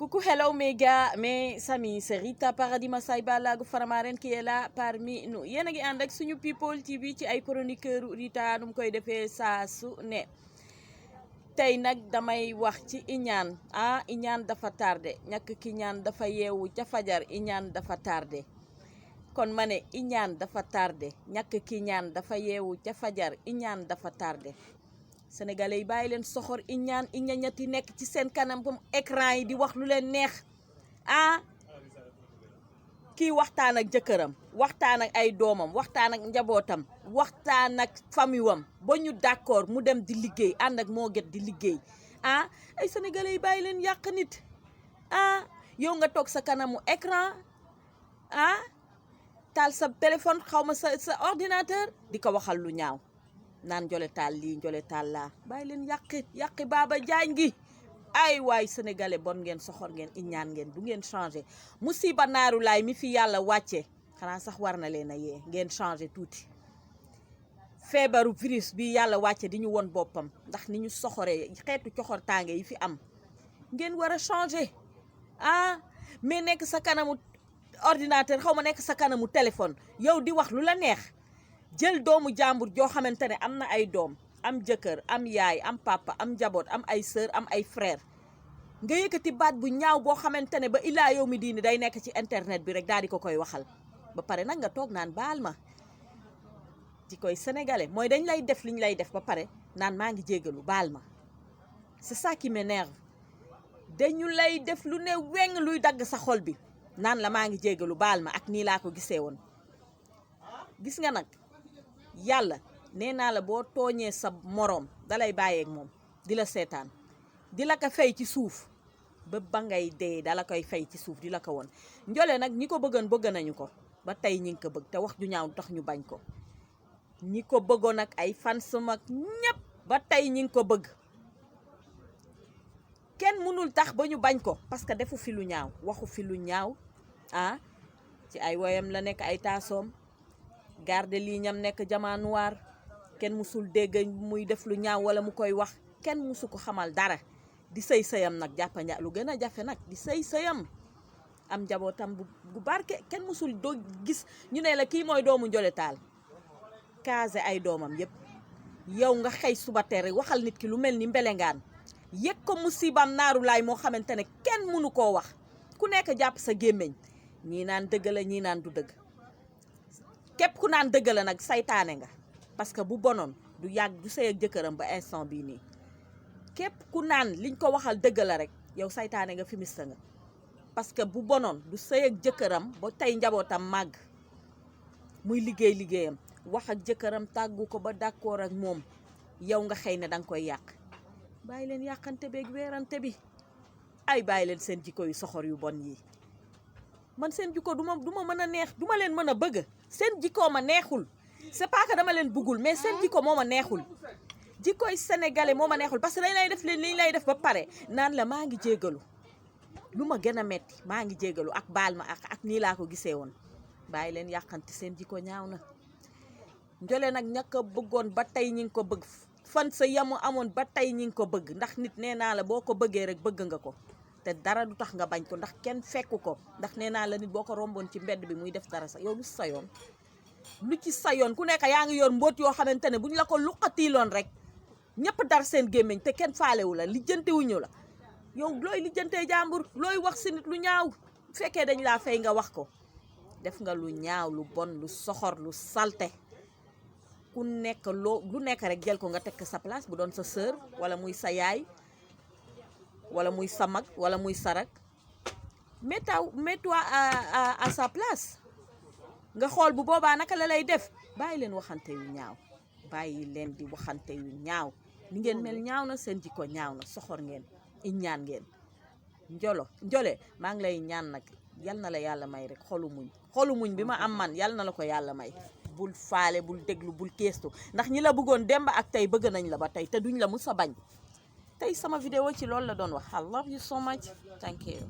Coucou, hello mes gars, mes amis, c'est Rita Paradis Massaye Balago Faramaren qui est là parmi nous. Yéen a ngi ànd ak suñu People TV ci ay chroniqueur Rita nu mu koy defee saa su ne. Tey nag damay wax ci iñaan iñaan dafa tardé ñàkk ki ñaan dafa yeewu ca fajar iñaan dafa tardé. Kon ma ne iñaan dafa tardé ñàkk ki ñaan dafa yeewu ca fajar iñaan dafa tardé. Sénégalais yi bàyyi leen soxor iñaan iñañati nekk ci seen kanam comme écran yi di wax lu leen neex kii waxtaan ak jëkkëram waxtaan ak ay doomam waxtaan ak njabootam waxtaan ak famiwam ba ñu d'accord mu dem di liggéey ànd ak moo get di liggéey ay sénégalais yi bàyyi leen yàq nit yow nga toog sa kanamu écran taal sa téléphone xaw ma sa ordinateur di ko waxal lu ñaaw naan njole taal lii njole taal laa bàyyi leen yàqi baaba jaañ gi ay waay sénégalais bon ngeen soxor ngeen iñaan ngeen du ngeen changé musiba naaru laay mi fi yàlla wàcce xanaa sax war na leen a yee ngeen changé tuuti feebaru virus bi yàlla wàcce di ñu won boppam ndax ni ñu soxoree xeetu coxor tànge yi fi am ngeen war a changé mais nekk sa kanamu ordinateur xaw ma nekk sa kanamu téléphone yow di wax lu la neex jël doomu jàmbur joo xamante ne am na ay doom am jëkkër am yaay am papa am njaboot am ay sœur am ay frère nga yëkkati baat bu ñaaw boo xamante ne ba illaa yow mi diini day nekk ci internet bi rek daal di ko koy waxal ba pare nag nga toog naan baal ma ci koy sénégalais mooy dañ lay def liñ lay def ba pare naan maa ngi jéggalu baal ma c'est ça qui m'énerve dañu lay def lu ne weng luy dagg sa xol bi naan la maa ngi jéggalu baal ma ak nii laa ko gisee woon gis nga nag yàlla nee naa la boo tooñee sa moroom dalay bàyyeeg moom di la seetaan di la ko fay ci suuf ba ngay dee dala koy fay ci suuf di la ko woon njole nag ñi ko bëggoon bëgg nañu ko ba tey ñi ngi ko bëgg te wax ju ñaaw tax ñu bañ ko ñi ko bëggoon ak ay fansam ak ñépp ba tey ñi ngi ko bëgg kenn mënul tax ba ñu bañ ko parce que defu fi lu ñaaw waxu fi lu ñaaw ci ay woyam la nekk ay taasoom garde lii ñam nekk jamaa noir kenn musul dégg muy def lu ñaaw wala mu koy wax kenn musu ko xamal dara di sëy sëyam nag jàppanja lu gën a jafe nag di sëy sëyam am njabootam bu barke kenn musul doo gis ñu ne la kii mooy doomu njole taal kaase ay doomam yépp yow nga xëy suba tere waxal nit ki lu mel ni mbelengaan yëg ko musibam naaru laay moo xamante ne kenn mënu koo wax ku nekk jàpp sa gémmiñ ñii naan dëgg la ñii naan du dëgg képp ku naan dëgg la nag saytaane nga parce que bu bonoon du yàgg du sëy ak jëkkëram ba instant bii nii képp ku naan liñ ko waxal dëgg la rek yow saytaane nga fimiste nga parce que bu bonoon du sëy ak jëkkëram ba tey njabootam màgg muy liggéeyam wax ak jëkkëram tàggu ko ba d'accord ak moom yow nga xëy ne danga koy yàq bàyyi leen yàqante beeg weerante bi ay bàyyi leen seen jikko yu soxor yu bon yi man seen jikko du ma mën a neex du ma leen mën a bëgg seen jikkoo ma neexul c'est pas que dama leen bëggul mais seen jikko moo ma neexul jikkoy sénégalais moo ma neexul parce que dañ lay def leen liñ lay def ba pare naan la maa ngi jéggalu lu ma gën a metti maa ngi jéggalu ak baal ma ak nii laa ko gisee woon bàyyi leen yàqante seen jikko ñaaw na njole nag ñàkk a bëggoon ba tey ñi ngi ko bëgg fan sa yamu amoon ba tey ñi ngi ko bëgg ndax nit nee naa la boo ko bëggee rek bëgg nga ko te dara du tax nga bañ ko ndax kenn fekku ko ndax nee naa la nit boo ko romboon ci mbedd bi muy def dara sax yow lu sa yoon lu ci sa yoon ku nekk yaa ngi yor mbóot yoo xamante ne bu ñu la ko luqatiiloon rek ñëpp dar seen gémmiñ te kenn faalewu la lijjantewuñu la yow looy lijjantee jàmbur looy wax si nit lu ñaaw fekkee dañ laa fay nga wax ko def nga lu ñaaw lu bon lu soxor lu salte ku nekk lu nekk rek jël ko nga tekk sa place bu doon sa sœur wala muy sa yaay wala muy sa mag wala muy sa rak mets-toi à sa place nga xool bu boobaa naka la lay def bàyyi leen waxante yu ñaaw bàyyi leen di waxante yu ñaaw ni ngeen mel ñaaw na seen jikko ñaaw na soxor ngeen iñaan ngeen njole maa ngi lay ñaan nag yal na la yàlla may rek xolu muñ bi ma am man yal na la ko yàlla may bul faale bul déglu bul teestu ndax ñi la bëggoon démb ak tey bëgg nañ la ba tey te duñ la mus a bañ tey sama vidéo ci loolu la doon wax I love you so much thank you